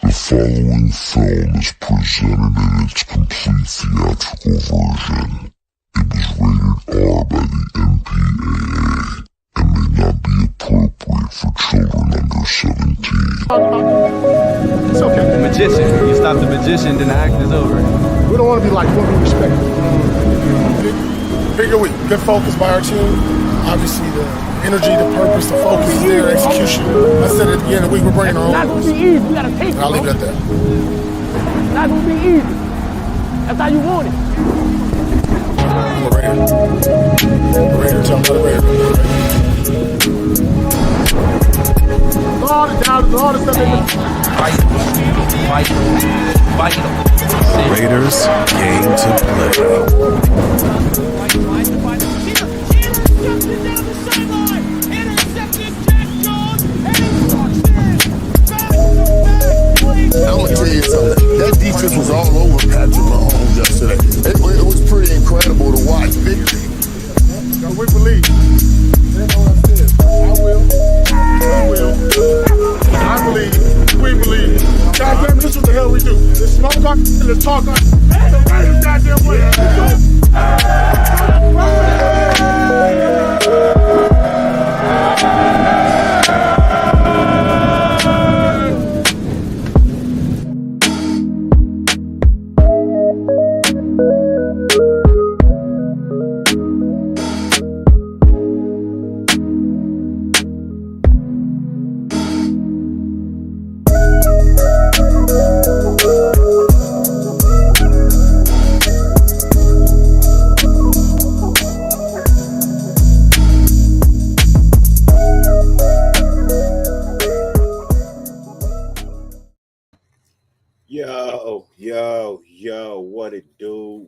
The following film is presented in its complete theatrical version. It was rated R by the MPAA and may not be appropriate for children under 17. It's okay. The magician. You stop the magician, then the act is over. We don't want to be like what we respect. Bigger week. Good focus by our team. Obviously, the energy, the purpose, the focus is there, execution. I said at the beginning of the week, we're bringing our own. It's not going to be easy. We got to take it. I'll leave it at that. It's not going to be easy. That's how you want it. I'm a Raider. Raider, tell me about a Raider. All the down, all the stuff they do. Vital. Raiders game to play. I'm gonna tell you something. That defense was all over Patrick Mahomes yesterday. It was pretty incredible to watch. We believe. They know what I said. I will. We will. I believe. We believe. God damn it, this is what the hell we do. This smoke talk and this talk on the Raiders goddamn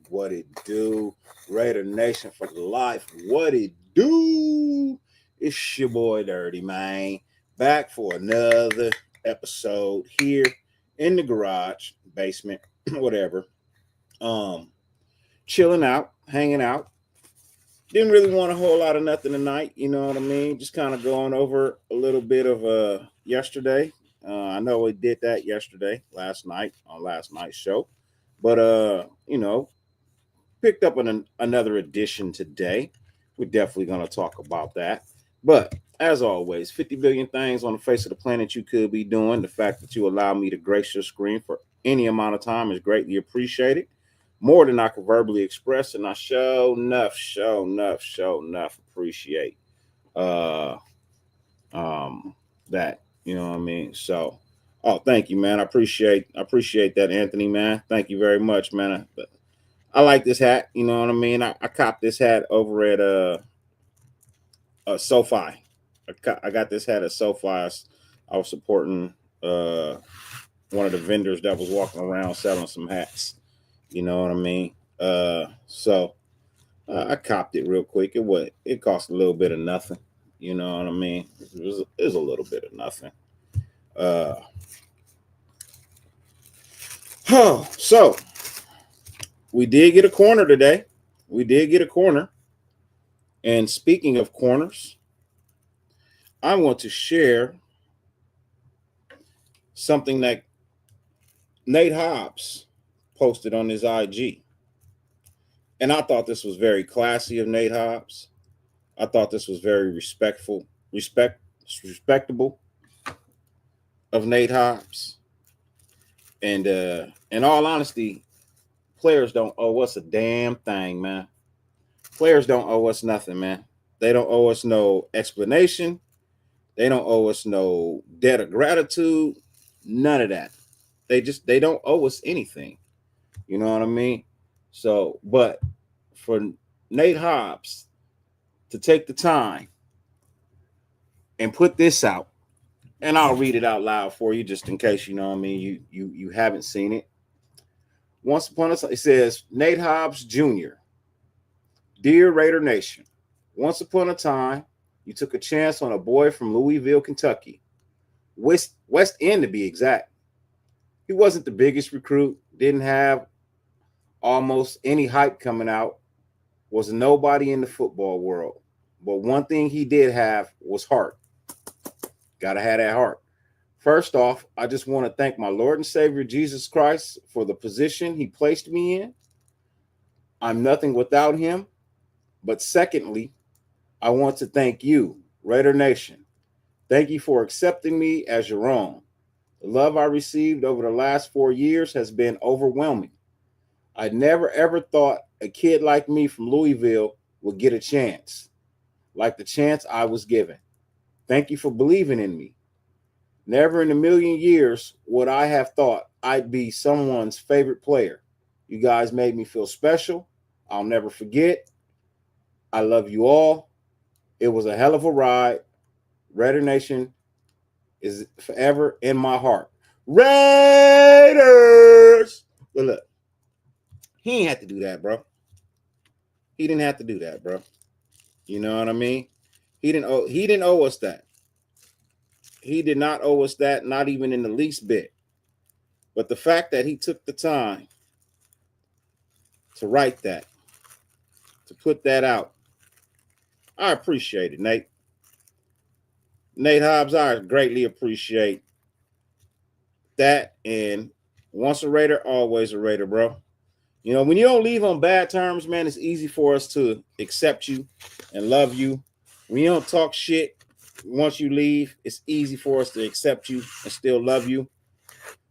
What it do, Raider Nation for life. What it do? It's your boy Dirty Man, back for another episode here in the garage, basement, whatever. Chilling out, hanging out. Didn't really want a whole lot of nothing tonight, you know what I mean? Just kind of going over a little bit of yesterday. I know we did that yesterday, last night on last night's show. But, picked up another edition today. We're definitely going to talk about that. But as always, 50 billion things on the face of the planet you could be doing. The fact that you allow me to grace your screen for any amount of time is greatly appreciated. More than I can verbally express. And I show enough appreciate that. You know what I mean? So, thank you, man. I appreciate that, Anthony, man. Thank you very much, man. I like this hat. You know what I mean? I copped this hat over at SoFi. I got this hat at SoFi. I was supporting one of the vendors that was walking around selling some hats. You know what I mean? So I copped it real quick. It cost a little bit of nothing. You know what I mean? It was a little bit of nothing. So we did get a corner today. And speaking of corners, I want to share something that Nate Hobbs posted on his IG. And I thought this was very classy of Nate Hobbs. I thought this was very respectable of Nate Hobbs. And in all honesty, players don't owe us a damn thing, man. Players don't owe us nothing, man. They don't owe us no explanation. They don't owe us no debt of gratitude. None of that. They don't owe us anything. You know what I mean? So, but for Nate Hobbs to take the time and put this out, and I'll read it out loud for you just in case, you know what I mean, you haven't seen it. Once upon a time, it says, Nate Hobbs Jr., Dear Raider Nation, once upon a time, you took a chance on a boy from Louisville, Kentucky, West End to be exact. He wasn't the biggest recruit, didn't have almost any hype coming out, was a nobody in the football world. But one thing he did have was heart. Got to have that heart. First off, I just want to thank my Lord and Savior Jesus Christ for the position he placed me in. I'm nothing without him. But secondly, I want to thank you, Raider Nation. Thank you for accepting me as your own. The love I received over the last 4 years has been overwhelming. I never ever thought a kid like me from Louisville would get a chance, like the chance I was given. Thank you for believing in me. Never in a million years would I have thought I'd be someone's favorite player. You guys made me feel special. I'll never forget. I love you all. It was a hell of a ride. Raider Nation is forever in my heart. Raiders! But look, he ain't have to do that, bro. He didn't have to do that, bro. You know what I mean? He didn't owe us that. He did not owe us that, not even in the least bit. But the fact that he took the time to write that, to put that out, I appreciate it, Nate. Nate Hobbs, I greatly appreciate that. And once a Raider, always a Raider, bro. You know, when you don't leave on bad terms, man, it's easy for us to accept you and love you. When you don't talk shit, once you leave, it's easy for us to accept you and still love you.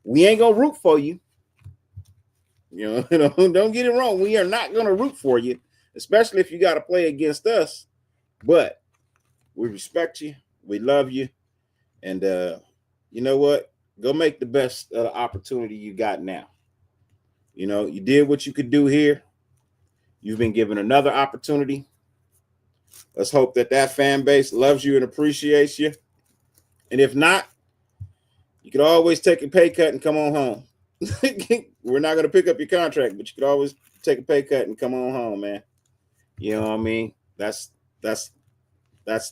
We ain't gonna root for you. You know, don't get it wrong. We are not gonna root for you, especially if you got to play against us. But we respect you, we love you, and you know what? Go make the best of the opportunity you got now. You know, you did what you could do here. You've been given another opportunity. Let's hope that that fan base loves you and appreciates you. And if not, you could always take a pay cut and come on home. We're not going to pick up your contract, but you could always take a pay cut and come on home, man. You know what I mean? That's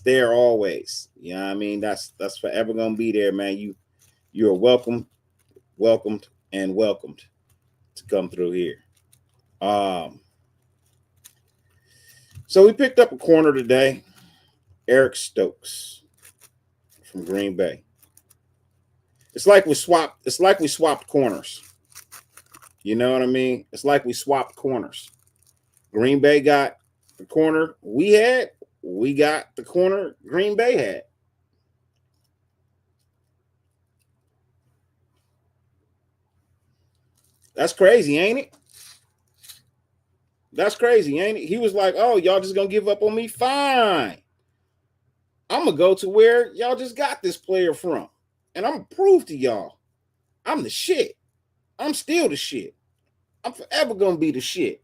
there always. You know what I mean? That's forever going to be there, man. You are welcomed, and welcomed to come through here. So we picked up a corner today, Eric Stokes from Green Bay. It's like we swapped corners. You know what I mean? It's like we swapped corners. Green Bay got the corner we had. We got the corner Green Bay had. That's crazy, ain't it? That's crazy, ain't it? He was like, oh, y'all just going to give up on me? Fine. I'm going to go to where y'all just got this player from. And I'm going to prove to y'all, I'm the shit. I'm still the shit. I'm forever going to be the shit.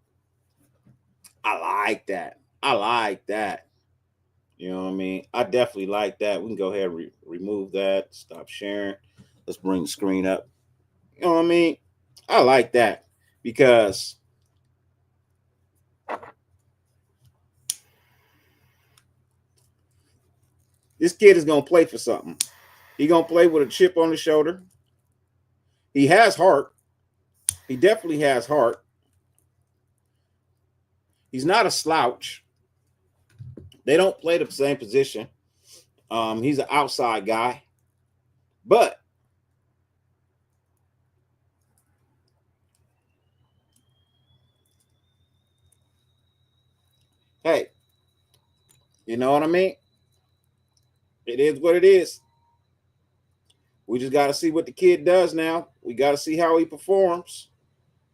I like that. I like that. You know what I mean? I definitely like that. We can go ahead and remove that. Stop sharing. Let's bring the screen up. You know what I mean? I like that because this kid is going to play for something. He's going to play with a chip on his shoulder. He has heart. He definitely has heart. He's not a slouch. They don't play the same position. He's an outside guy. But hey, you know what I mean? It is what it is. We just got to see what the kid does now. We got to see how he performs.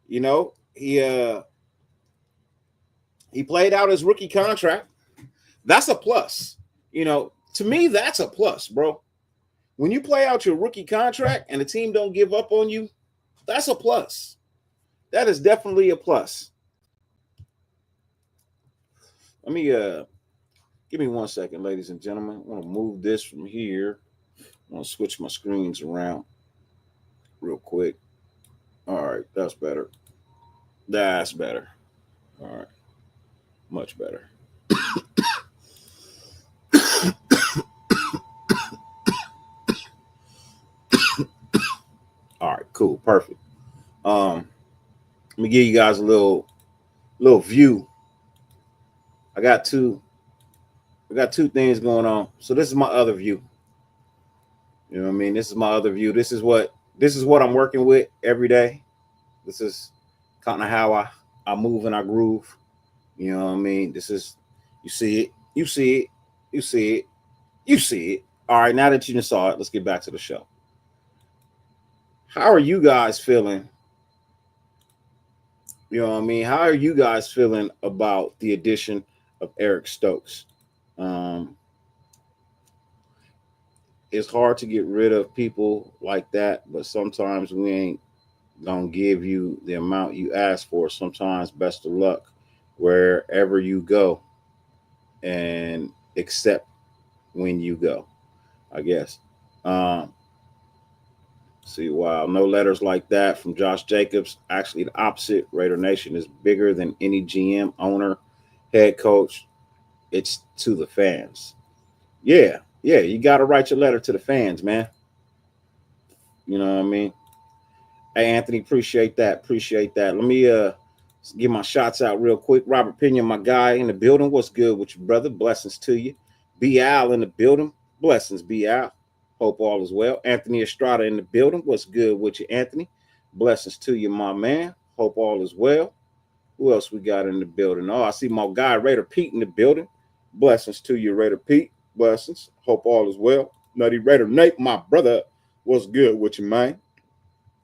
You know, he played out his rookie contract. That's a plus. You know, to me, that's a plus, bro. When you play out your rookie contract and the team don't give up on you, that's a plus. That is definitely a plus. Let me give me 1 second, ladies and gentlemen. I want to move this from here. I want to switch my screens around real quick. All right, that's better. That's better. All right, much better. All right, cool, perfect. Let me give you guys a little view. I got two things going on. So this is my other view. You know what I mean? This is my other view. This is what I'm working with every day. This is kind of how I move and I groove. You know what I mean? This is, you see it, you see it, you see it, you see it. All right, now that you just saw it, let's get back to the show. How are you guys feeling? You know what I mean? How are you guys feeling about the addition of Eric Stokes? It's hard to get rid of people like that, but sometimes we ain't gonna give you the amount you ask for. Sometimes best of luck wherever you go, and accept when you go, I guess. See, wow, no letters like that from Josh Jacobs. Actually, the opposite. Raider Nation is bigger than any GM, owner, head coach. It's to the fans. Yeah, you got to write your letter to the fans, man. You know what I mean? Hey, Anthony, appreciate that. Let me give my shots out real quick. Robert Pena, my guy in the building. What's good with you, brother? Blessings to you. B. Al in the building. Blessings, B. Al. Hope all is well. Anthony Estrada in the building. What's good with you, Anthony? Blessings to you, my man. Hope all is well. Who else we got in the building? Oh, I see my guy Raider Pete in the building. Blessings to you, Raider Pete. Blessings. Hope all is well. Nutty Raider Nate, my brother. What's good with you, man?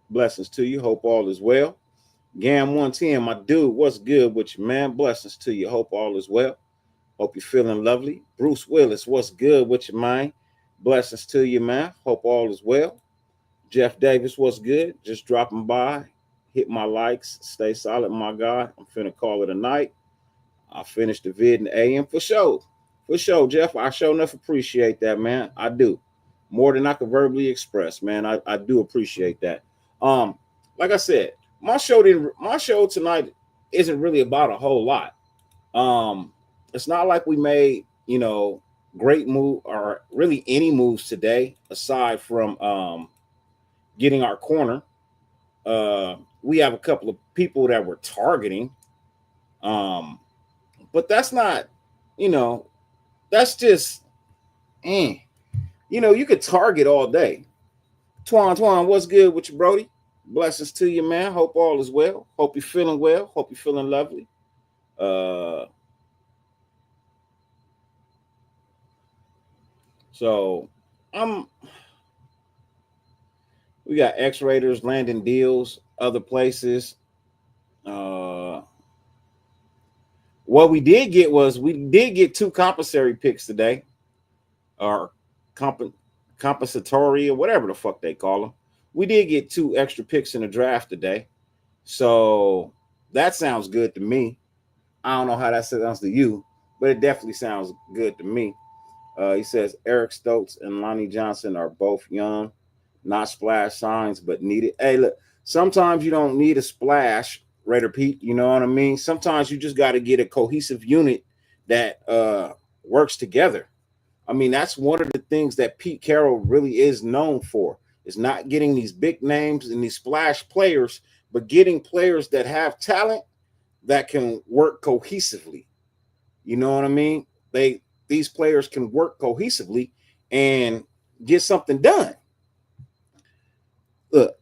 Blessings to you. Hope all is well. Gam 110, my dude. What's good with you, man? Blessings to you. Hope all is well. Hope you're feeling lovely. Bruce Willis, what's good with you, man? Blessings to you, man. Hope all is well. Jeff Davis, what's good? Just dropping by. Hit my likes. Stay solid, my guy. I'm finna call it a night. I'll finish the vid in the AM for sure. For sure, Jeff. I sure enough appreciate that, man. I do. More than I could verbally express, man. I do appreciate that. Like I said, my show tonight isn't really about a whole lot. It's not like we made, great move or really any moves today aside from getting our corner. We have a couple of people that we're targeting, but that's not, that's just you could target all day. Twan, what's good with you, Brody? Blessings to you, man. Hope all is well. Hope you're feeling well. Hope you're feeling lovely. So we got X-Raiders landing deals, other places. What we did get two compensatory picks today, or compensatory, or whatever the fuck they call them. We did get two extra picks in the draft today. So that sounds good to me. I don't know how that sounds to you, but it definitely sounds good to me. He says Eric Stokes and Lonnie Johnson are both young, not splash signs, but needed. Hey, look, sometimes you don't need a splash, Raider Pete. You know what I mean? Sometimes you just got to get a cohesive unit that works together. I mean, that's one of the things that Pete Carroll really is known for, is not getting these big names and these splash players, but getting players that have talent that can work cohesively. You know what I mean? These players can work cohesively and get something done. Look,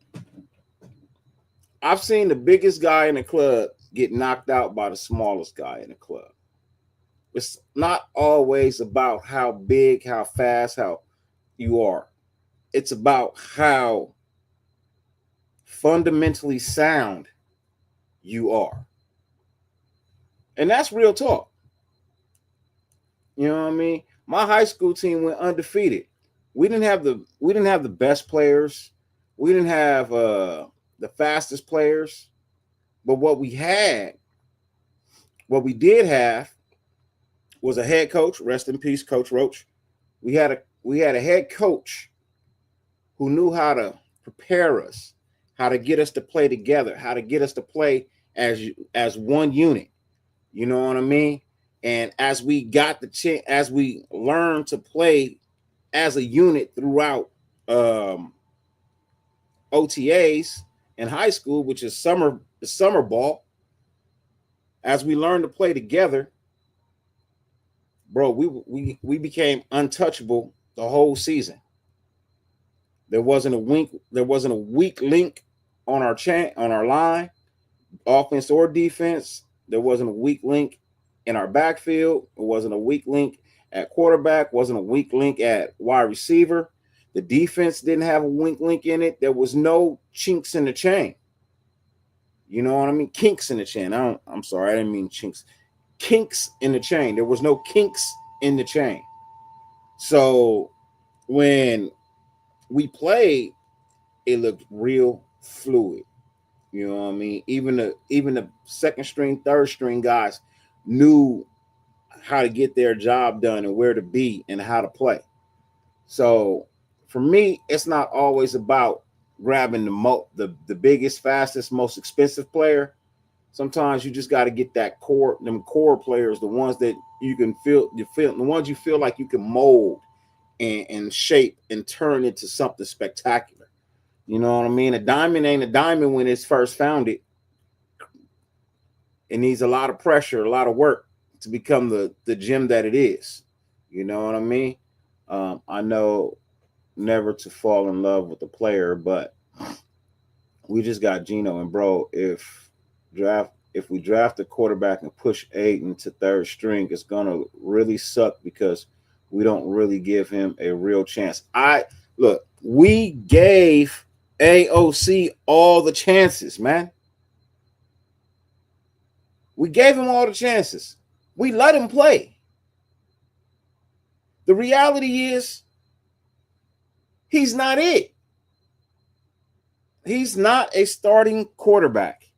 I've seen the biggest guy in the club get knocked out by the smallest guy in the club. It's not always about how big, how fast, how you are. It's about how fundamentally sound you are. And that's real talk. You know what I mean? My high school team went undefeated. We didn't have the best players. We didn't have the fastest players. But what we did have was a head coach, rest in peace, Coach Roach. We had a head coach who knew how to prepare us, how to get us to play together, how to get us to play as one unit. You know what I mean? And as we as we learned to play as a unit throughout OTAs in high school, which is the summer ball, as we learned to play together, bro, we became untouchable the whole season. There wasn't a weak link on our line, offense or defense. There wasn't a weak link in our backfield. It wasn't a weak link at quarterback. Wasn't a weak link at wide receiver. The defense didn't have a weak link in it. There was no chinks in the chain. You know what I mean? Kinks in the chain. I'm sorry, I didn't mean chinks. Kinks in the chain. There was no kinks in the chain. So when we played, it looked real fluid. You know what I mean? Even the second string, third string guys knew how to get their job done and where to be and how to play. So for me, it's not always about grabbing the biggest, fastest, most expensive player. Sometimes you just got to get them core players, the ones that you can feel, the ones you feel like you can mold and shape and turn into something spectacular. You know what I mean? A diamond ain't a diamond when it's first founded. It needs a lot of pressure, a lot of work to become the gem that it is. You know what I mean? I know never to fall in love with a player, but we just got Geno, and bro, if we draft a quarterback and push Aiden to third string, it's gonna really suck because we don't really give him a real chance. We gave AOC all the chances, man. We gave him all the chances. We let him play. The reality is, he's not it. He's not a starting quarterback.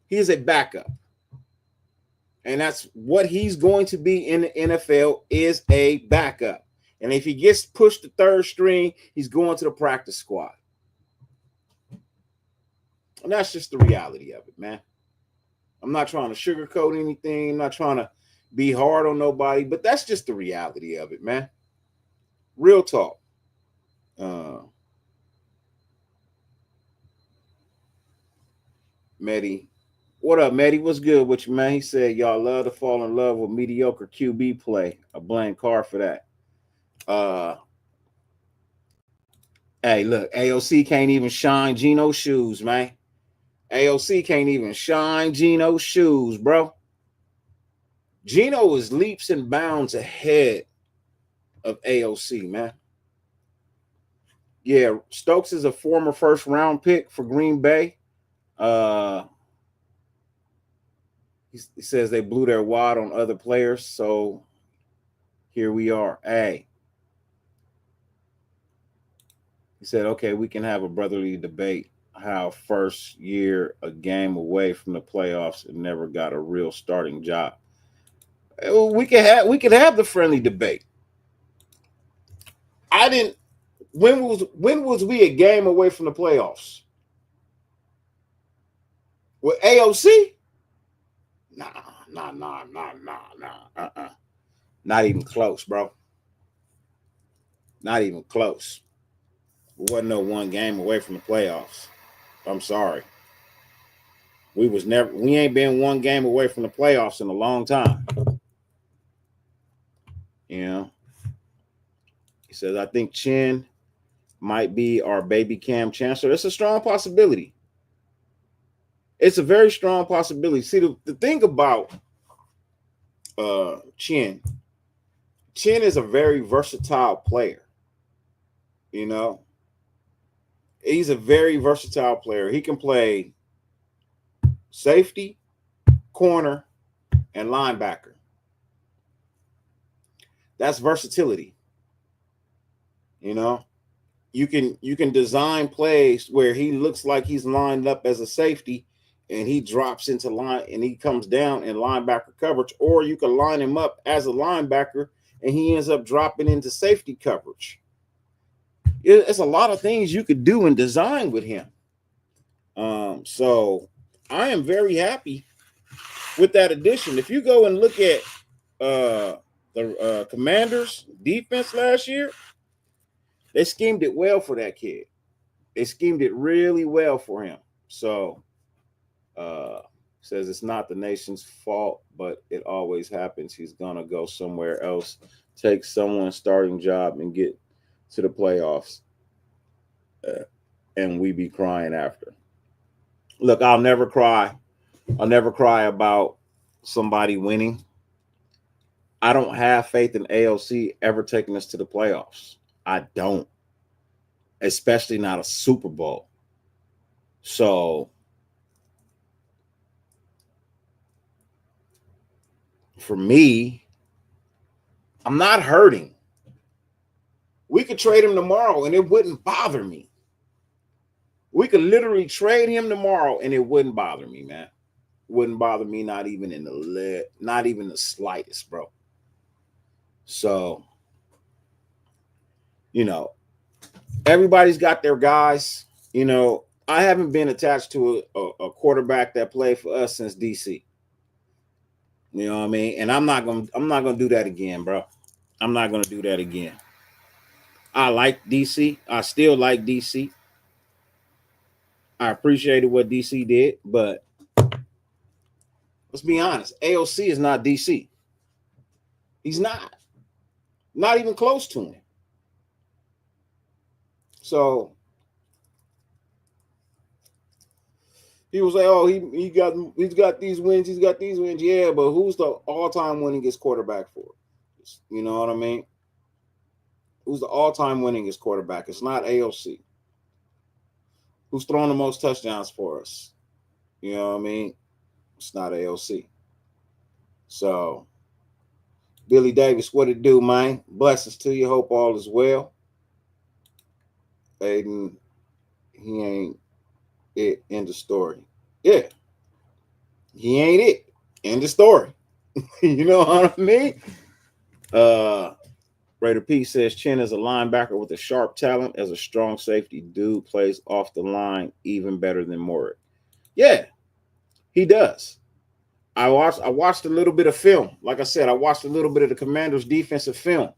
He is a backup. And that's what he's going to be in the NFL, is a backup. And if he gets pushed to third string, he's going to the practice squad. And that's just the reality of it, man. I'm not trying to sugarcoat anything. I'm not trying to be hard on nobody, but that's just the reality of it, man. Real talk. Medi. What up, Medi? What's good with you, man? He said y'all love to fall in love with mediocre QB play. I blame Carr for that. Hey, look, AOC can't even shine Geno's shoes, man. AOC can't even shine Geno's shoes, bro. Geno is leaps and bounds ahead of AOC, man. Yeah, Stokes is a former first-round pick for Green Bay. He says they blew their wad on other players, so here we are. Hey. He said, okay, we can have a brotherly debate how first year a game away from the playoffs and never got a real starting job. We could have the friendly debate. When was we a game away from the playoffs? With AOC? Nah. Not even close, bro. Not even close. We wasn't no one game away from the playoffs. I'm sorry. We ain't been one game away from the playoffs in a long time. You know? He says, I think Chin might be our baby Cam Chancellor. It's a strong possibility. It's a very strong possibility. See, the thing about Chin is a very versatile player. You know? He's a very versatile player. He can play safety, corner, and linebacker. That's versatility. You know, you can design plays where he looks like he's lined up as a safety and he drops into line and he comes down in linebacker coverage, or you can line him up as a linebacker and he ends up dropping into safety coverage. It's a lot of things you could do and design with him. So I am very happy with that addition. If you go and look at the Commanders' defense last year, they schemed it well for that kid. They schemed it really well for him. So says it's not the nation's fault, but it always happens. He's going to go somewhere else, take someone's starting job, and get to the playoffs. and we be crying after. Look, I'll never cry. I'll never cry about somebody winning. I don't have faith in AOC ever taking us to the playoffs. I don't, especially not a Super Bowl. So for me, I'm not hurting. We could trade him tomorrow and it wouldn't bother me. We could literally trade him tomorrow and it wouldn't bother me, man. Wouldn't bother me, not even the slightest, bro. So, you know, everybody's got their guys. You know, I haven't been attached to a quarterback that played for us since DC. You know what I mean? And I'm not gonna do that again, bro. I'm not gonna do that again. I like DC. I still like DC. I appreciated what DC did, but let's be honest. AOC is not DC. He's not even close to him. So he was like, "Oh, he's got these wins. He's got these wins." Yeah, but who's the all-time winningest quarterback for? You know what I mean? Who's the all-time winningest quarterback? It's not AOC. Who's thrown the most touchdowns for us? You know what I mean? It's not AOC. So, Billy Davis, what it do, man? Blessings to you. Hope all is well. Aiden, he ain't it. End of story. Yeah. He ain't it. End of story. You know what I mean? Raider P says Chin is a linebacker with a sharp talent as a strong safety. Dude plays off the line even better than Morik. Yeah, he does. I watched a little bit of film. Like I said, I watched a little bit of the Commanders' defensive film,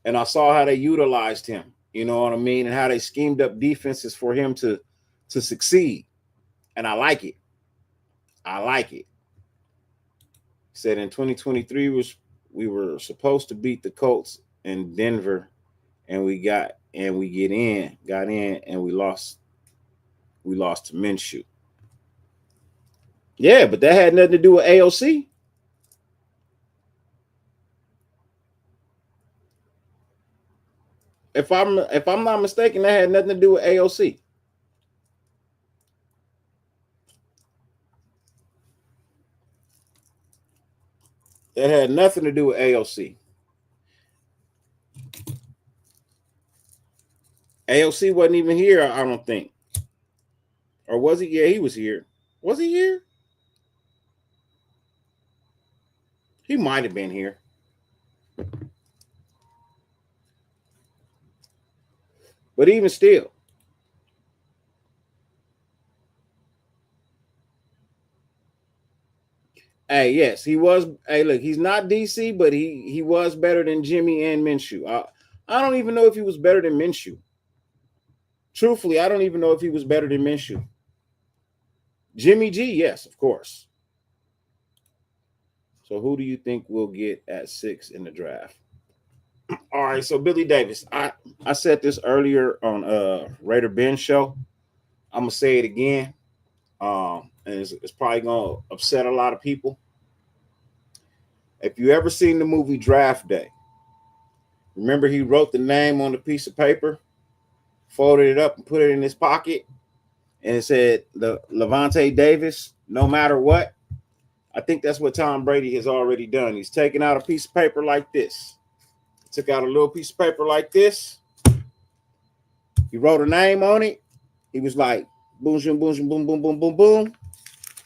and I saw how they utilized him. You know what I mean? And how they schemed up defenses for him to succeed. And I like it. I like it. Said in 2023 we were supposed to beat the Colts in Denver, and we got in, and we lost to Minshew. Yeah, but that had nothing to do with AOC. If I'm not mistaken, that had nothing to do with AOC. That had nothing to do with AOC. AOC wasn't even here, I don't think. Or was he? Yeah, he was here. Was he here? He might have been here. But even still. Hey, yes, he was. Hey, look, he's not DC, but he was better than Jimmy and Minshew. I don't even know if he was better than Minshew. Truthfully, I don't even know if he was better than Minshew. Jimmy G, yes, of course. So who do you think we'll get at 6 in the draft? All right, so Billy Davis. I said this earlier on Raider Ben show. I'm gonna say it again. And it's probably gonna upset a lot of people. If you ever seen the movie Draft Day, remember he wrote the name on the piece of paper, folded it up and put it in his pocket, and it said the Lavonte Davis, no matter what. I think that's what Tom Brady has already done. He's taken out a piece of paper like this. Took out a little piece of paper like this. He wrote a name on it. He was like, boom, boom, boom, boom, boom, boom, boom, boom.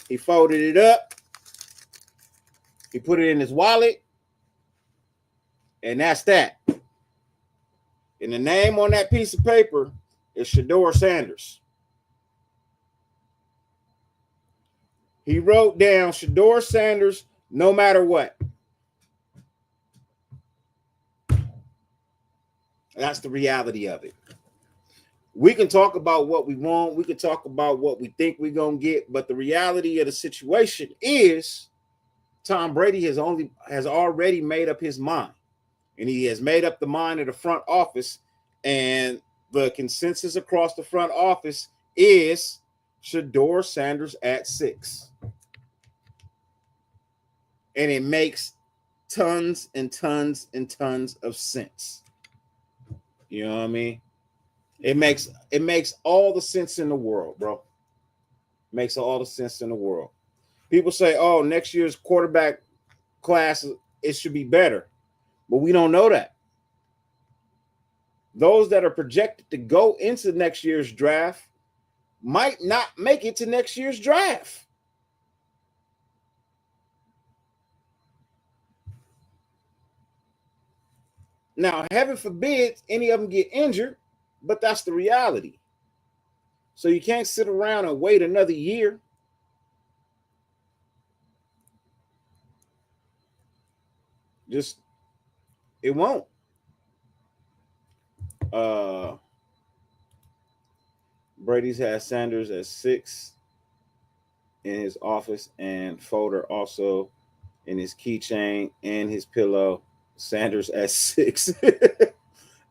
He folded it up. He put it in his wallet. And that's that. And the name on that piece of paper is Shedeur Sanders. He wrote down Shedeur Sanders no matter what. That's the reality of it. We can talk about what we want. We can talk about what we think we're going to get. But the reality of the situation is Tom Brady has already made up his mind. And he has made up the mind of the front office. And the consensus across the front office is Shedeur Sanders at 6. And it makes tons and tons and tons of sense. You know what I mean? It makes all the sense in the world, bro. Makes all the sense in the world. People say, oh, next year's quarterback class, it should be better. But we don't know that. Those that are projected to go into next year's draft might not make it to next year's draft. Now, heaven forbid any of them get injured, but that's the reality. So you can't sit around and wait another year. Just, it won't. Brady's has Sanders at 6 in his office, and folder also in his keychain and his pillow. Sanders at 6.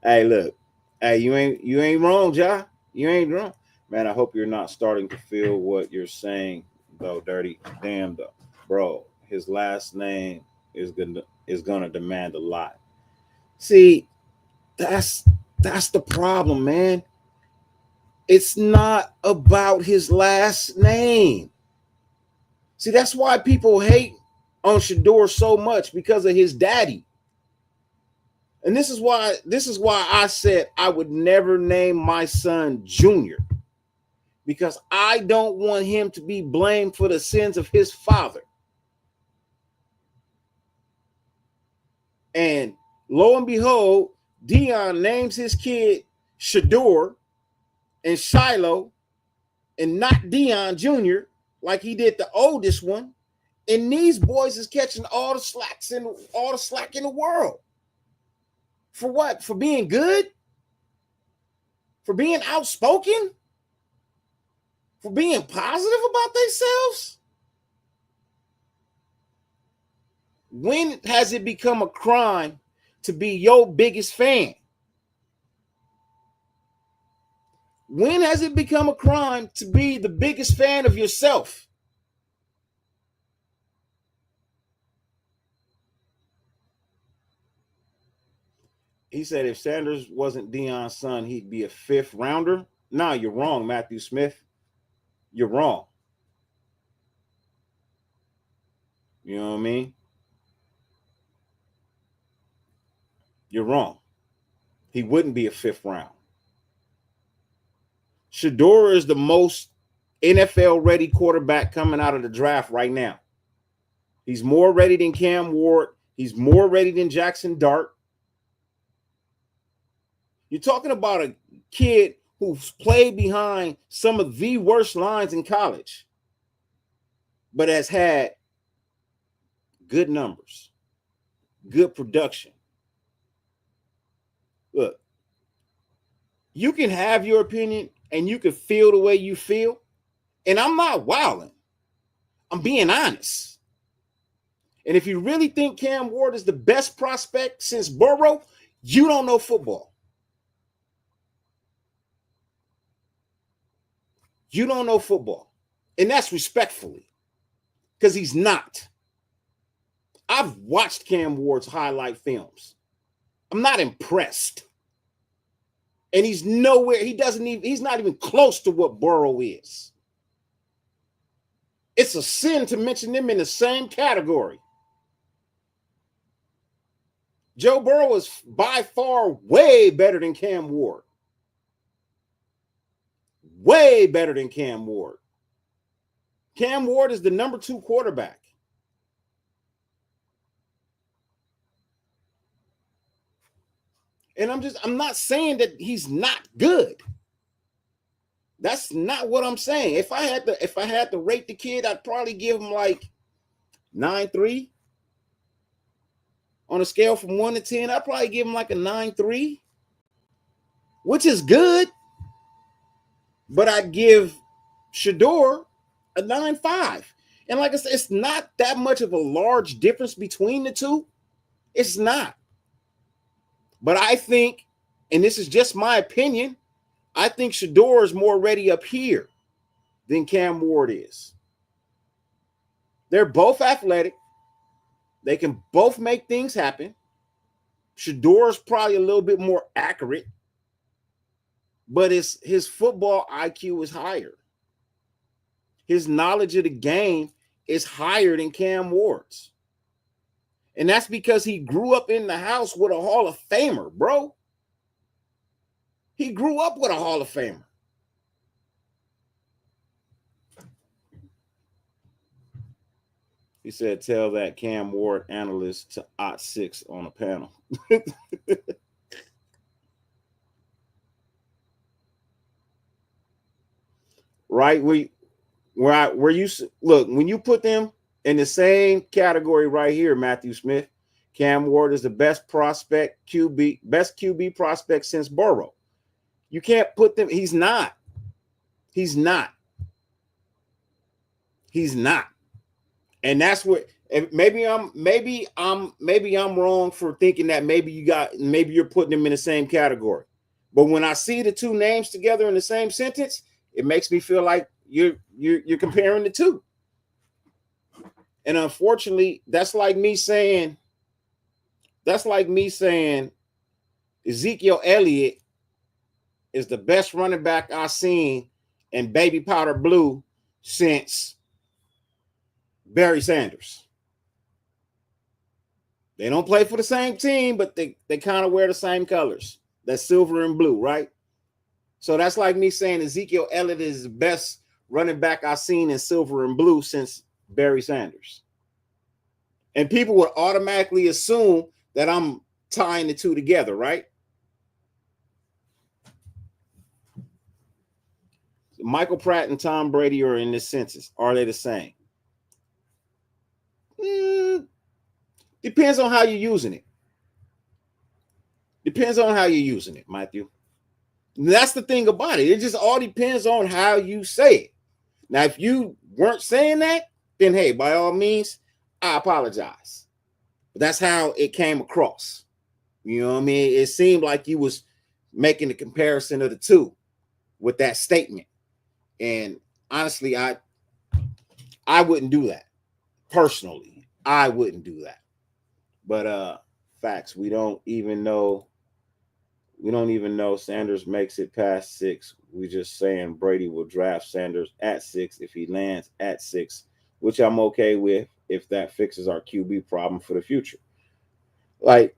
Hey, look. Hey, you ain't wrong, Ja. You ain't wrong. Man, I hope you're not starting to feel what you're saying, though, Dirty. Damn, though. Bro, his last name is gonna demand a lot. See, that's the problem, man. It's not about his last name. See, that's why people hate on Shedeur so much, because of his daddy. And this is why I said I would never name my son Junior, because I don't want him to be blamed for the sins of his father. And lo and behold, Deion names his kid Shedeur and Shiloh, and not Deion Jr. like he did the oldest one. And these boys is catching all the slack in the world. For what? For being good? For being outspoken? For being positive about themselves? When has it become a crime to be your biggest fan? When has it become a crime to be the biggest fan of yourself? He said if Sanders wasn't Deion's son, he'd be a 5th rounder. No, you're wrong, Matthew Smith. You're wrong. You know what I mean? You're wrong. He wouldn't be a 5th round. Shedeur is the most NFL-ready quarterback coming out of the draft right now. He's more ready than Cam Ward. He's more ready than Jackson Dart. You're talking about a kid who's played behind some of the worst lines in college, but has had good numbers, good production. Look, you can have your opinion and you can feel the way you feel, and I'm not wilding. I'm being honest. And if you really think Cam Ward is the best prospect since Burrow, you don't know football. You don't know football. And that's respectfully, because he's not. I've watched Cam Ward's highlight films. I'm not impressed. And he's nowhere, he's not even close to what Burrow is. It's a sin to mention them in the same category. Joe Burrow is by far way better than Cam Ward. Way better than Cam Ward. Cam Ward is the number 2 quarterback. And I'm not saying that he's not good. That's not what I'm saying. If I had to rate the kid, I'd probably give him like 9.3. On a scale from 1 to 10, I'd probably give him like a 9.3, which is good. But I'd give Shedeur a 9.5. And like I said, it's not that much of a large difference between the two. It's not. But I think, and this is just my opinion, I think Shedeur is more ready up here than Cam Ward is. They're both athletic. They can both make things happen. Shedeur is probably a little bit more accurate, but his football IQ is higher. His knowledge of the game is higher than Cam Ward's. And that's because he grew up in the house with a Hall of Famer, bro. He grew up with a Hall of Famer. He said, tell that Cam Ward analyst to @6 on a panel. Right? Where you look, when you put them in the same category right here, Matthew Smith, Cam Ward is the best prospect QB, best QB prospect since Burrow. You can't put them, he's not. He's not. He's not. And that's what, and maybe I'm wrong for thinking that maybe you're putting them in the same category. But when I see the two names together in the same sentence, it makes me feel like you're comparing the two. And unfortunately, that's like me saying Ezekiel Elliott is the best running back I've seen in baby powder blue since Barry Sanders. They don't play for the same team, but they kind of wear the same colors. That's silver and blue, right? So that's like me saying Ezekiel Elliott is the best running back I've seen in silver and blue since Barry Sanders. And people would automatically assume that I'm tying the two together, right? Michael Pratt and Tom Brady are in this census. Are they the same? Depends on how you're using it. Depends on how you're using it, Matthew. That's the thing about it. It just all depends on how you say it. Now, if you weren't saying that, then hey, by all means, I apologize. But that's how it came across. You know what I mean? It seemed like you was making the comparison of the two with that statement. And honestly, I wouldn't do that. Personally, I wouldn't do that. But facts, we don't even know Sanders makes it past 6. We just saying Brady will draft Sanders at 6 if he lands at 6, which I'm okay with if that fixes our QB problem for the future. Like,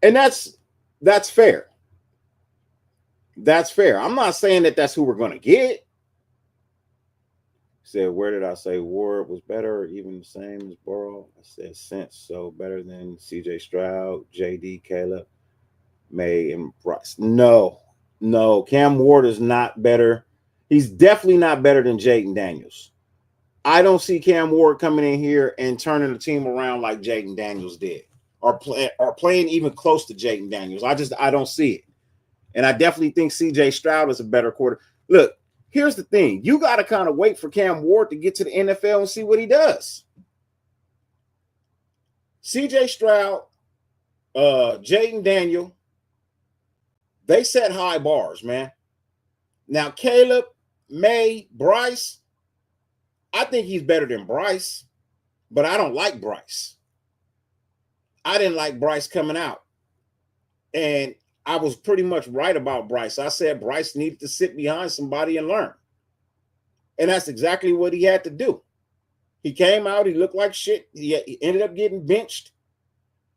and that's fair. That's fair. I'm not saying that that's who we're going to get. Said, where did I say Ward was better or even the same as Burrow? I said since, so better than CJ Stroud, JD, Caleb, May, and Bryce. No, Cam Ward is not better. He's definitely not better than Jayden Daniels. I don't see Cam Ward coming in here and turning the team around like Jayden Daniels did, or playing even close to Jayden Daniels. I don't see it. And I definitely think CJ Stroud is a better quarterback. Look, here's the thing. You got to kind of wait for Cam Ward to get to the NFL and see what he does. CJ Stroud, Jayden Daniel, they set high bars, man. Now, Caleb, May, Bryce, I think he's better than Bryce, but I don't like Bryce. I didn't like Bryce coming out. And I was pretty much right about Bryce. I said Bryce needed to sit behind somebody and learn. And that's exactly what he had to do. He came out, he looked like shit. He ended up getting benched.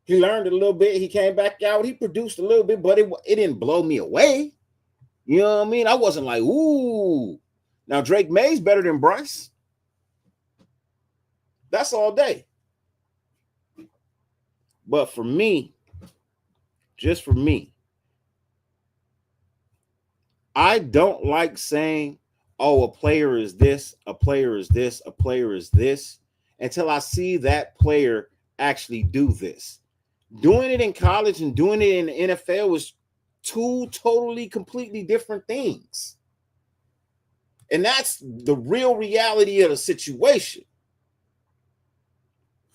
He learned a little bit. He came back out. He produced a little bit, but it didn't blow me away. You know what I mean? I wasn't like, ooh. Now, Drake May's better than Bryce. That's all day. But for me, just for me, I don't like saying, oh, a player is this, a player is this, a player is this, until I see that player actually do this. Doing it in college and doing it in the NFL was two totally, completely different things. And that's the real reality of the situation.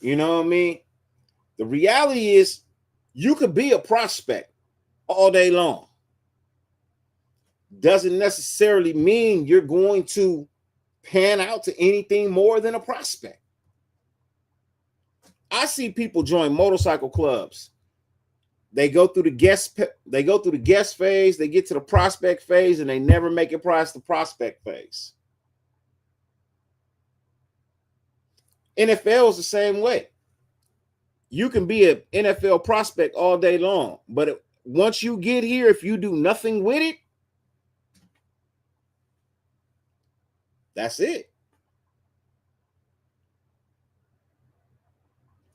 You know what I mean? The reality is you could be a prospect all day long. doesn't necessarily mean you're going to pan out to anything more than a prospect. I see people join motorcycle clubs. They go through the guest phase, they get to the prospect phase, and they never make it past the prospect phase. NFL is the same way. You can be an NFL prospect all day long, but once you get here, if you do nothing with it, that's it.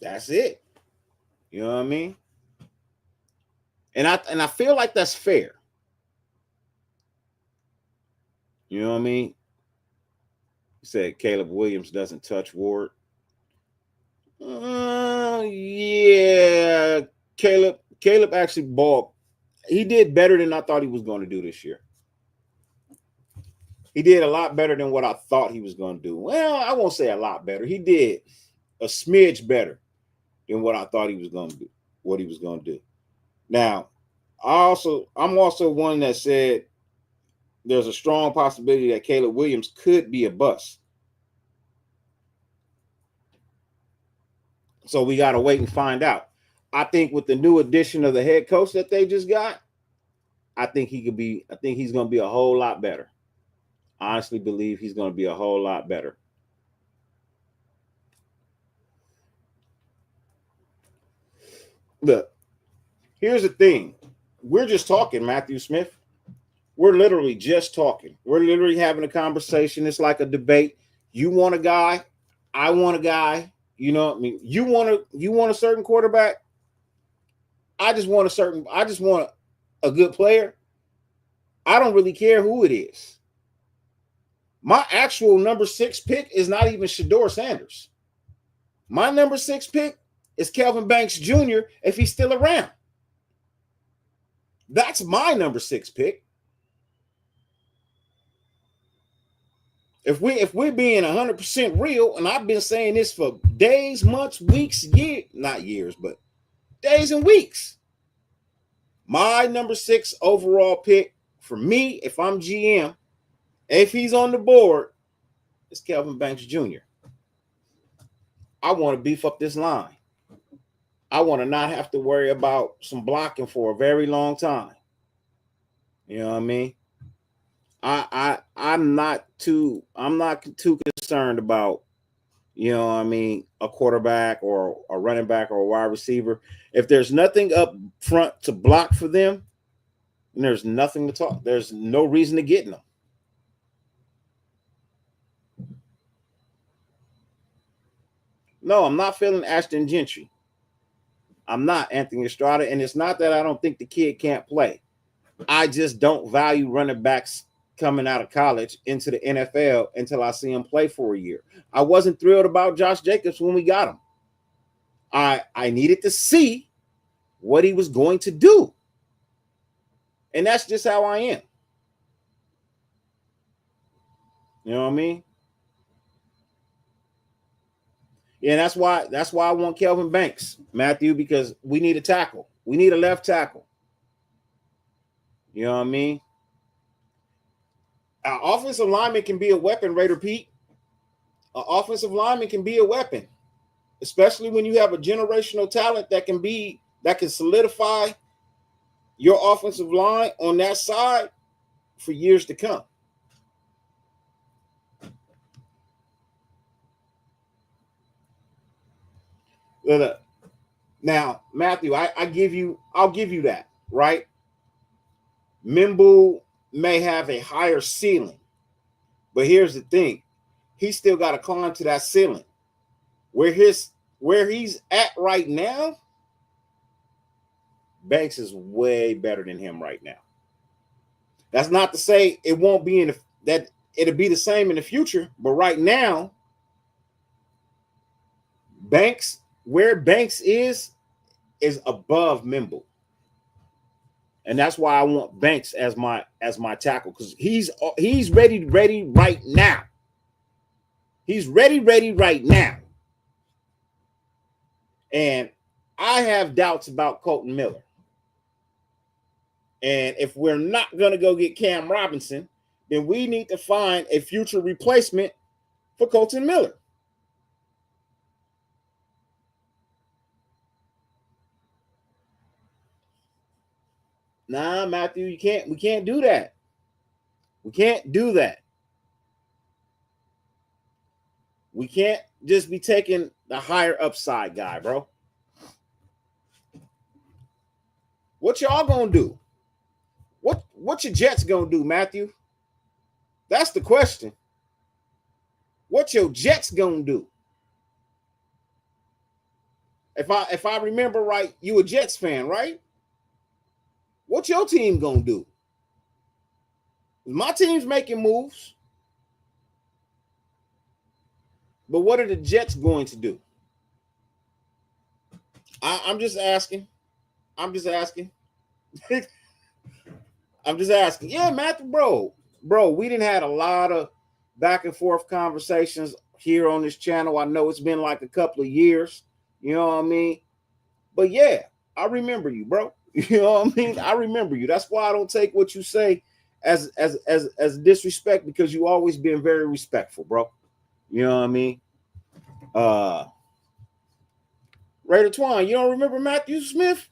That's it. You know what I mean? And I feel like that's fair. You know what I mean? He said Caleb Williams doesn't touch Ward. Yeah. Caleb actually balled. He did better than I thought he was going to do this year. He did a lot better than what I thought he was going to do. Well, I won't say a lot better. He did a smidge better than what I thought he was going to do, what he was going to do. Now, I'm also one that said there's a strong possibility that Caleb Williams could be a bust. So we got to wait and find out. I think with the new addition of the head coach that they just got, I think he's going to be a whole lot better. I honestly believe he's going to be a whole lot better. Look, here's the thing. We're just talking, Matthew Smith. We're literally just talking. We're literally having a conversation. It's like a debate. You want a guy. I want a guy. You know what I mean? You want a certain quarterback. I just want a good player. I don't really care who it is. My actual number 6 pick is not even Shedeur Sanders. My number 6 pick is Kelvin Banks Jr. if he's still around. That's my number 6 pick. If we're being 100% real, and I've been saying this for days, months, weeks, years, not years, but days and weeks. My number 6 overall pick for me, if I'm GM, if he's on the board, it's Kelvin Banks Jr. I want to beef up this line. I want to not have to worry about some blocking for a very long time. You know what I mean? I'm not too concerned about, you know what I mean, a quarterback or a running back or a wide receiver. If there's nothing up front to block for them, then there's nothing to talk. There's no reason to get in them. No, I'm not feeling Ashton Gentry. I'm not Anthony Estrada, and it's not that I don't think the kid can't play. I just don't value running backs coming out of college into the NFL until I see him play for a year. I wasn't thrilled about Josh Jacobs when we got him. I needed to see what he was going to do. And that's just how I am. You know what I mean? Yeah, that's why I want Kelvin Banks, Matthew, because we need a tackle. We need a left tackle. You know what I mean? An offensive lineman can be a weapon, Raider Pete. An offensive lineman can be a weapon, especially when you have a generational talent that can solidify your offensive line on that side for years to come. Now, Matthew, I'll give you that, right? Mimbu may have a higher ceiling, but here's the thing. He's still got to climb to that ceiling. Where he's at right now, Banks is way better than him right now. That's not to say it won't be that it'll be the same in the future, but right now, where Banks is above Mimbu. And that's why I want Banks as my tackle, because he's ready right now. He's ready right now. And I have doubts about Colton Miller. And if we're not going to go get Cam Robinson, then we need to find a future replacement for Colton Miller. Nah, Matthew, we can't do that. We can't do that. We can't just be taking the higher upside guy, bro. What y'all gonna do? What your Jets gonna do, Matthew? That's the question. What your Jets gonna do? If I remember right, you a Jets fan, right? What your team gonna do? My team's making moves. But what are the Jets going to do? I'm just asking. I'm just asking. I'm just asking. Yeah, Matthew, bro, we didn't had a lot of back and forth conversations here on this channel. I know it's been like a couple of years, you know what I mean? But yeah, I remember you, bro. You know what I mean? I remember you. That's why I don't take what you say as disrespect, because you always been very respectful, bro. You know what I mean? Raider Twine, you don't remember Matthew Smith?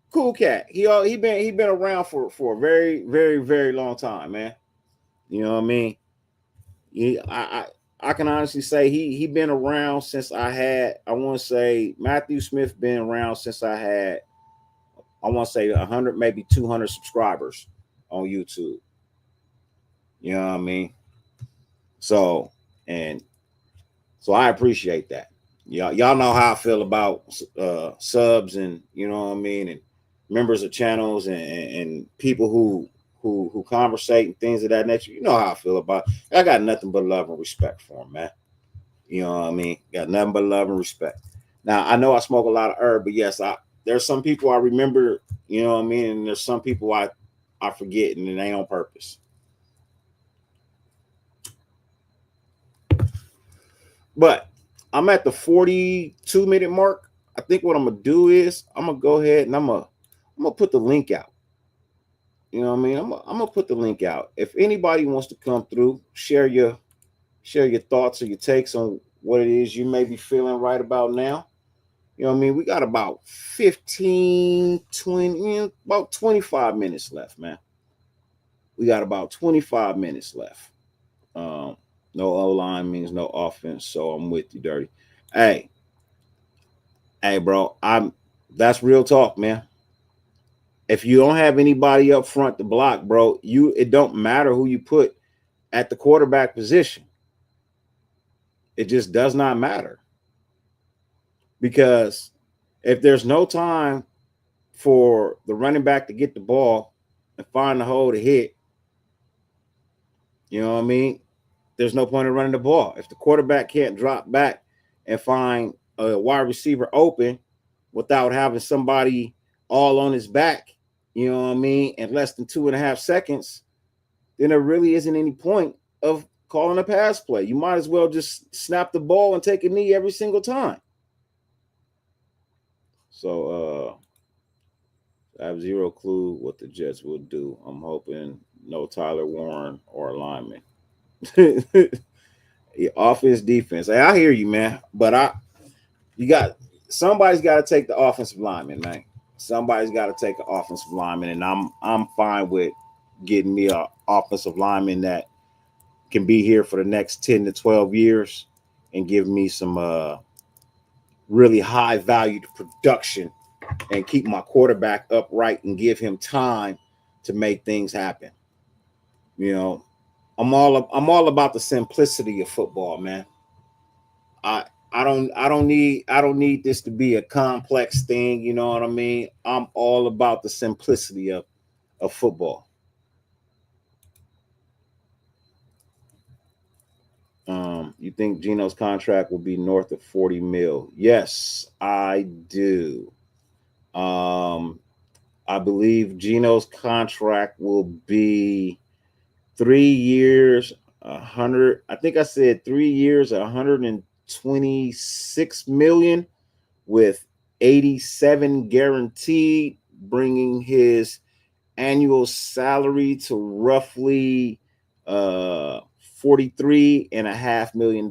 Cool cat. He been around for a very, very, very long time, man. You know what I mean? I can honestly say he been around since I want to say Matthew Smith been around since I want to say 100, maybe 200 subscribers on YouTube. You know what I mean? So I appreciate that. Y'all know how I feel about subs, and you know what I mean, and members of channels and people who conversate and things of that nature. You know how I feel about it. I got nothing but love and respect for them, man. You know what I mean? Got nothing but love and respect. Now, I know I smoke a lot of herb, but yes, there's some people I remember, you know what I mean, and there's some people I forget, and it ain't on purpose. But I'm at the 42-minute mark. I think what I'm gonna do is I'm gonna go ahead and I'm gonna put the link out. You know what I mean? I'm gonna put the link out. If anybody wants to come through, share your thoughts or your takes on what it is you may be feeling right about now. You know what I mean? We got about 15, 20, about 25 minutes left, man. We got about 25 minutes left. No O-line means no offense, so I'm with you, Dirty. Hey, bro, that's real talk, man. If you don't have anybody up front to block, bro, it don't matter who you put at the quarterback position. It just does not matter. Because if there's no time for the running back to get the ball and find the hole to hit, you know what I mean? There's no point in running the ball. If the quarterback can't drop back and find a wide receiver open without having somebody all on his back, you know what I mean, in less than 2.5 seconds, then there really isn't any point of calling a pass play. You might as well just snap the ball and take a knee every single time. So I have zero clue what the Jets will do. I'm hoping no Tyler Warren or lineman. Offense, defense. Hey, I hear you, man. But somebody's got to take the offensive lineman, man. Somebody's got to take an offensive lineman, and I'm fine with getting me an offensive lineman that can be here for the next 10 to 12 years and give me some really high valued production and keep my quarterback upright and give him time to make things happen. You know, I'm all about the simplicity of football, man. I don't need this to be a complex thing, you know what I mean? I'm all about the simplicity of football. You think Geno's contract will be north of 40 mil? Yes, I do. I believe Geno's contract will be 3 years, 100. I think I said 3 years, 126 million with 87 guaranteed. bringing his annual salary to roughly $43.5 million.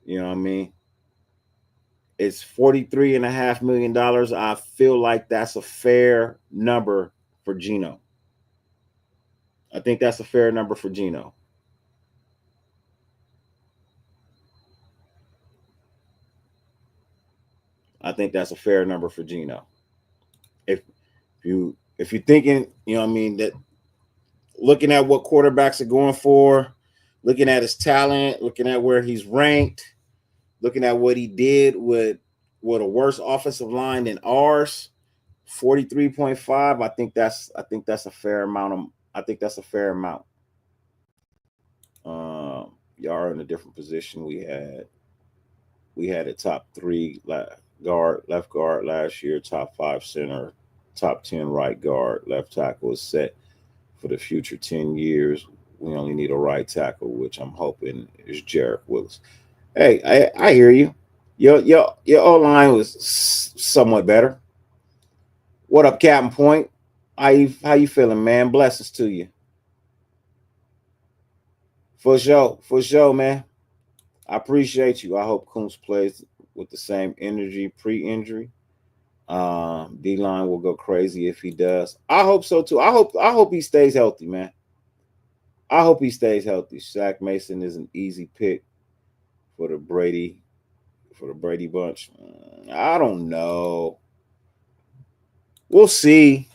You know what I mean? It's $43.5 million. I feel like that's a fair number for Geno. I think that's a fair number for Geno. I think that's a fair number for Geno. If you're thinking, you know what I mean, that looking at what quarterbacks are going for, looking at his talent, looking at where he's ranked, looking at what he did with a worse offensive line than ours, 43.5. I think that's a fair amount. I think that's a fair amount. Y'all are in a different position. We had a top 3 left guard last year, top 5 center, top 10 right guard, left tackle is set for the future 10 years. We only need a right tackle, which I'm hoping is Jarek Willis. Hey, I hear you. Your O-line was somewhat better. What up, Captain Point? How you feeling, man? Blessings to you. For sure, man. I appreciate you. I hope Coombs plays with the same energy pre-injury. D-line will go crazy if he does. I hope so too. I hope he stays healthy, man. I hope he stays healthy. Shaq Mason is an easy pick for the Brady bunch. I don't know. We'll see.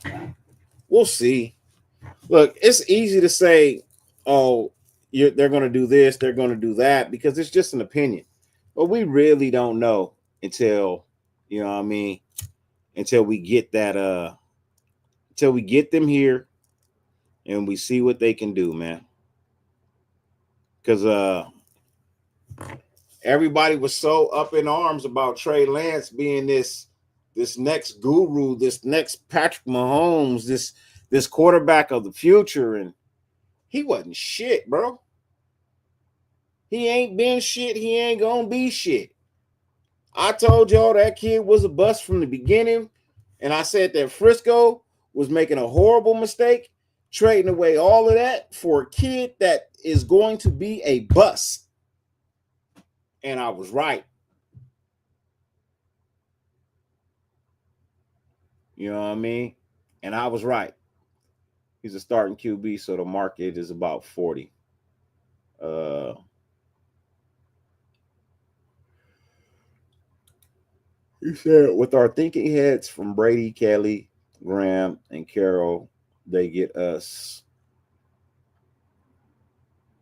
Look, it's easy to say, oh, they're going to do this, they're going to do that, because it's just an opinion. But we really don't know until, you know what I mean, until we get that, until we get them here and we see what they can do, man. Because everybody was so up in arms about Trey Lance being this next guru, this next Patrick Mahomes, this quarterback of the future, and he wasn't shit, bro. He ain't been shit. He ain't gonna be shit. I told y'all that kid was a bust from the beginning, and I said that Frisco was making a horrible mistake, trading away all of that for a kid that is going to be a bust. And I was right. You know what I mean? And I was right. He's a starting QB, so the market is about 40. He said, with our thinking heads from Brady, Kelly, Graham, and Carroll, they get us.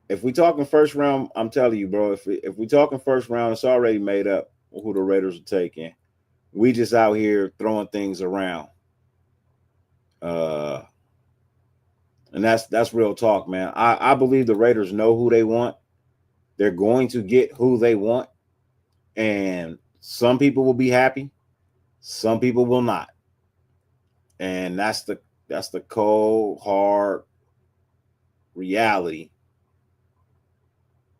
If we talking first round, I'm telling you, bro, if we talking first round, it's already made up who the Raiders are taking. We just out here throwing things around. And that's real talk, man. I believe the Raiders know who they want. They're going to get who they want. And some people will be happy. Some people will not. And that's the cold, hard reality.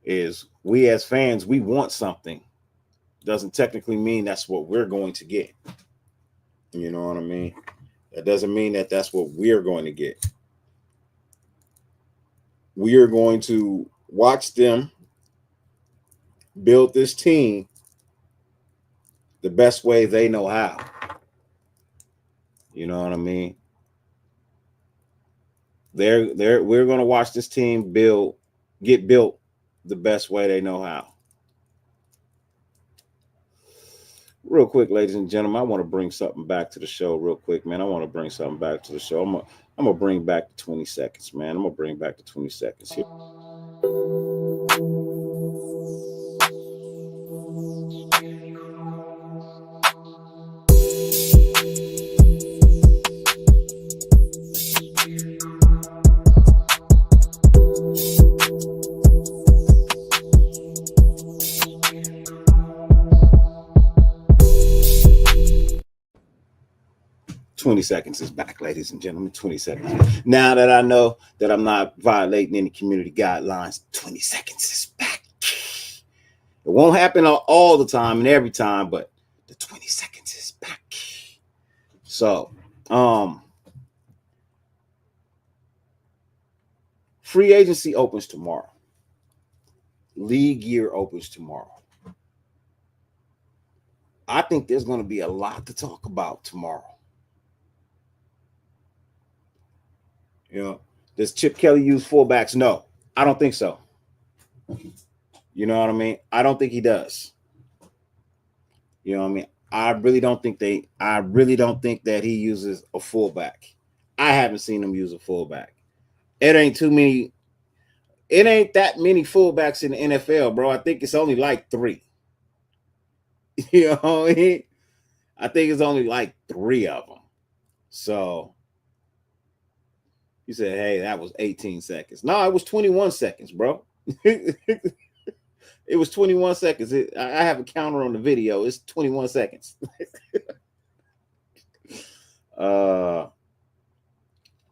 Is we as fans, we want something. Doesn't technically mean that's what we're going to get. You know what I mean? That doesn't mean that that's what we're going to get. We are going to watch them build this team the best way they know how. You know what I mean? We're going to watch this team get built the best way they know how. Real quick, ladies and gentlemen, I want to bring something back to the show real quick, man. I want to bring something back to the show. I'm going to bring back the 20 seconds, man. I'm going to bring back the 20 seconds here. 20 seconds is back, ladies and gentlemen. 20 seconds. Now that I know that I'm not violating any community guidelines, 20 seconds is back. It won't happen all the time and every time, but the 20 seconds is So, free agency opens tomorrow. League year opens tomorrow. I think there's going to be a lot to talk about tomorrow. You know, does Chip Kelly use fullbacks? No, I don't think so. You know what I mean? I don't think he does. You know what I mean? I really don't think that he uses a fullback. I haven't seen him use a fullback. It ain't that many fullbacks in the NFL, bro. I think it's only like 3. You know what I mean? I think it's only like 3 of them. So you said, hey, that was 18 seconds. No, it was 21 seconds, bro. It was 21 seconds. I have a counter on the video. It's 21 seconds.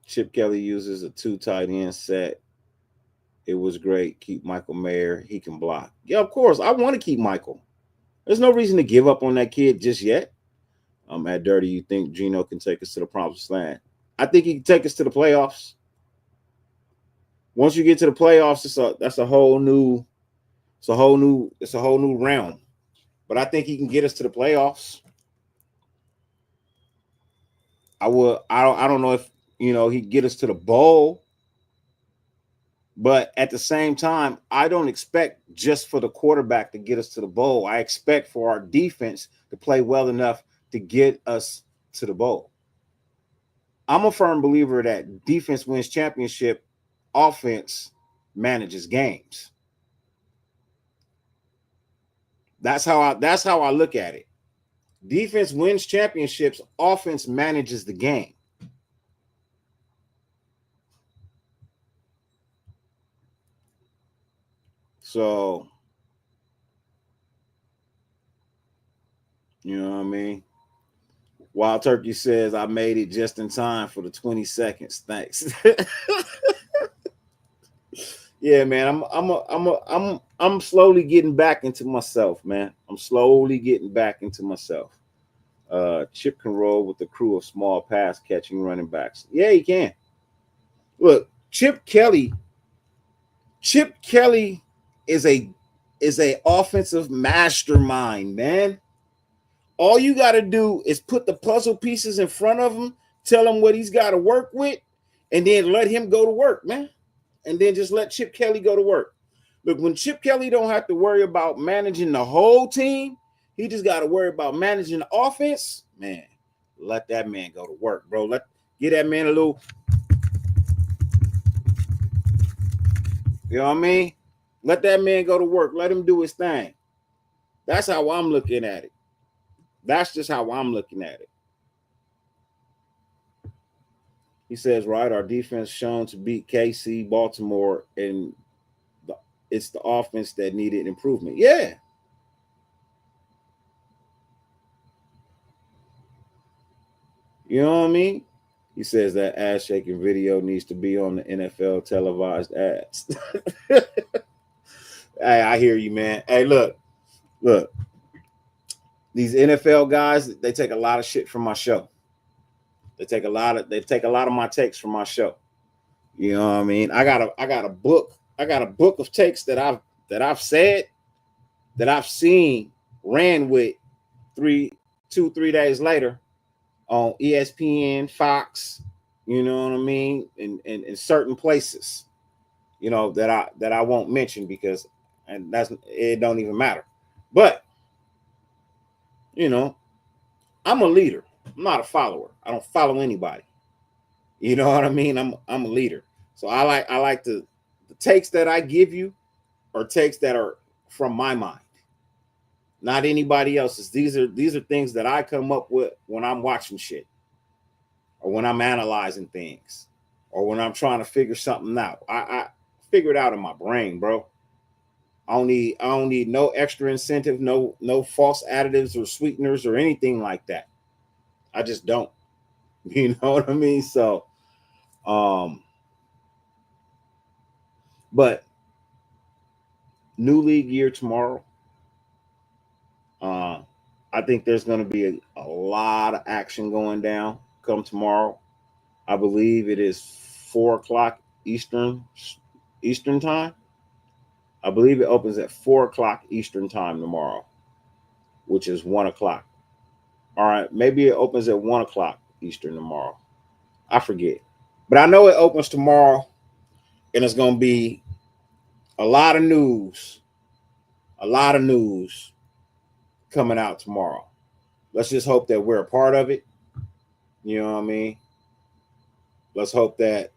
Chip Kelly uses a 2 tight end set. It was great. Keep Michael Mayer. He can block. Yeah, of course. I want to keep Michael. There's no reason to give up on that kid just yet. At Dirty, you think Geno can take us to the promised land? I think he can take us to the playoffs. Once you get to the playoffs, it's a whole new realm. But I think he can get us to the playoffs. I don't know if he'd get us to the bowl. But at the same time, I don't expect just for the quarterback to get us to the bowl. I expect for our defense to play well enough to get us to the bowl. I'm a firm believer that defense wins championship, offense manages games. That's how I look at it. Defense wins championships, offense manages the game. So, you know what I mean? Wild Turkey says I made it just in time for the 20 seconds. Thanks. Yeah, man. I'm slowly getting back into myself, man. I'm slowly getting back into myself. Chip can roll with the crew of small pass catching running backs. Yeah, he can. Look, Chip Kelly is a offensive mastermind, man. All you got to do is put the puzzle pieces in front of him, tell him what he's got to work with, and then let him go to work, man. And then just let Chip Kelly go to work. Look, when Chip Kelly don't have to worry about managing the whole team, he just got to worry about managing the offense, man. Let that man go to work, bro. Get that man a little, you know what I mean? Let that man go to work. Let him do his thing. That's how I'm looking at it. That's just how I'm looking at it. He says, right, our defense shown to beat KC, Baltimore, and it's the offense that needed improvement. Yeah. You know what I mean? He says that ass shaking video needs to be on the NFL televised ads. Hey, I hear you, man. Hey, look. These NFL guys, they take a lot of shit from my show. They take a lot of my takes from my show. You know what I mean? I got a book of takes that I've said, that I've seen ran with 3 days later on ESPN, Fox, you know what I mean, in certain places, you know, that I won't mention because it don't even matter. But you know, I'm a leader. I'm not a follower. I don't follow anybody. You know what I mean? I'm a leader. So I like the takes that I give you are takes that are from my mind, not anybody else's. These are things that I come up with when I'm watching shit, or when I'm analyzing things, or when I'm trying to figure something out. I figure it out in my brain, bro. I don't need no extra incentive, no false additives or sweeteners or anything like that. I just don't. You know what I mean? So, but new league year tomorrow. I think there's going to be a lot of action going down come tomorrow. I believe it is 4 o'clock Eastern time. I believe it opens at 4 o'clock Eastern time tomorrow, which is 1 o'clock. All right, maybe it opens at 1 o'clock Eastern tomorrow. I forget, but I know it opens tomorrow, and it's going to be a lot of news. A lot of news coming out tomorrow. Let's just hope that we're a part of it. You know what I mean? Let's hope that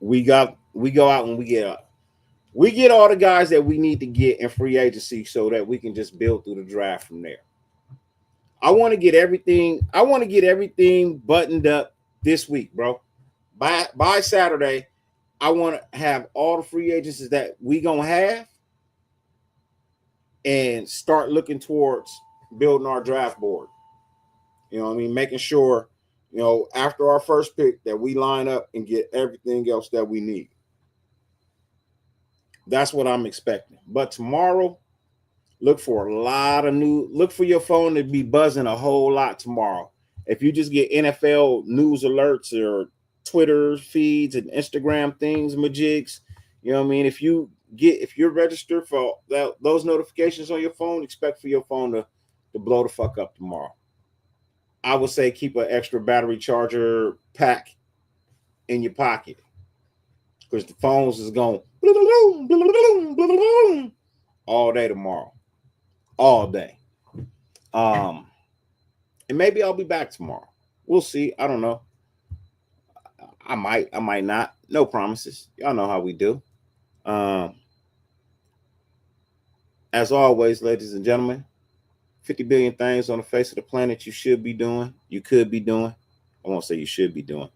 we go out and we get all the guys that we need to get in free agency so that we can just build through the draft from there. I want to get everything buttoned up this week, bro. By Saturday, I want to have all the free agents that we gonna have and start looking towards building our draft board. You know what I mean? Making sure, after our first pick that we line up and get everything else that we need. That's what I'm expecting. But tomorrow, look for your phone to be buzzing a whole lot tomorrow. If you just get NFL news alerts or Twitter feeds and Instagram things, majigs, you know what I mean? If you're registered for those notifications on your phone, expect for your phone to blow the fuck up tomorrow. I would say keep an extra battery charger pack in your pocket because the phones is going all day tomorrow, all day. And maybe I'll be back tomorrow. We'll see. I don't know. I might not. No promises. Y'all know how we do. As always, ladies and gentlemen, 50 billion things on the face of the planet you should be doing, you could be doing. I won't say you should be doing.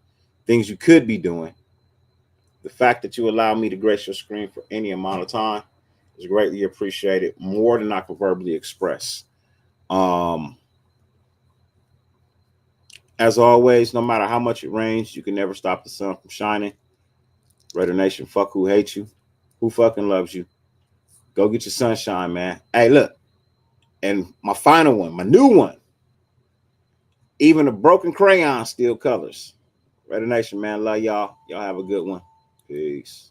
Things you could be doing. The fact that you allow me to grace your screen for any amount of time is greatly appreciated, more than I can verbally express. As always, no matter how much it rains, you can never stop the sun from shining. Raider Nation, fuck who hates you. Who fucking loves you? Go get your sunshine, man. Hey, look. And my final one, my new one. Even a broken crayon still colors. Raider Nation, man. Love y'all. Y'all have a good one. Peace.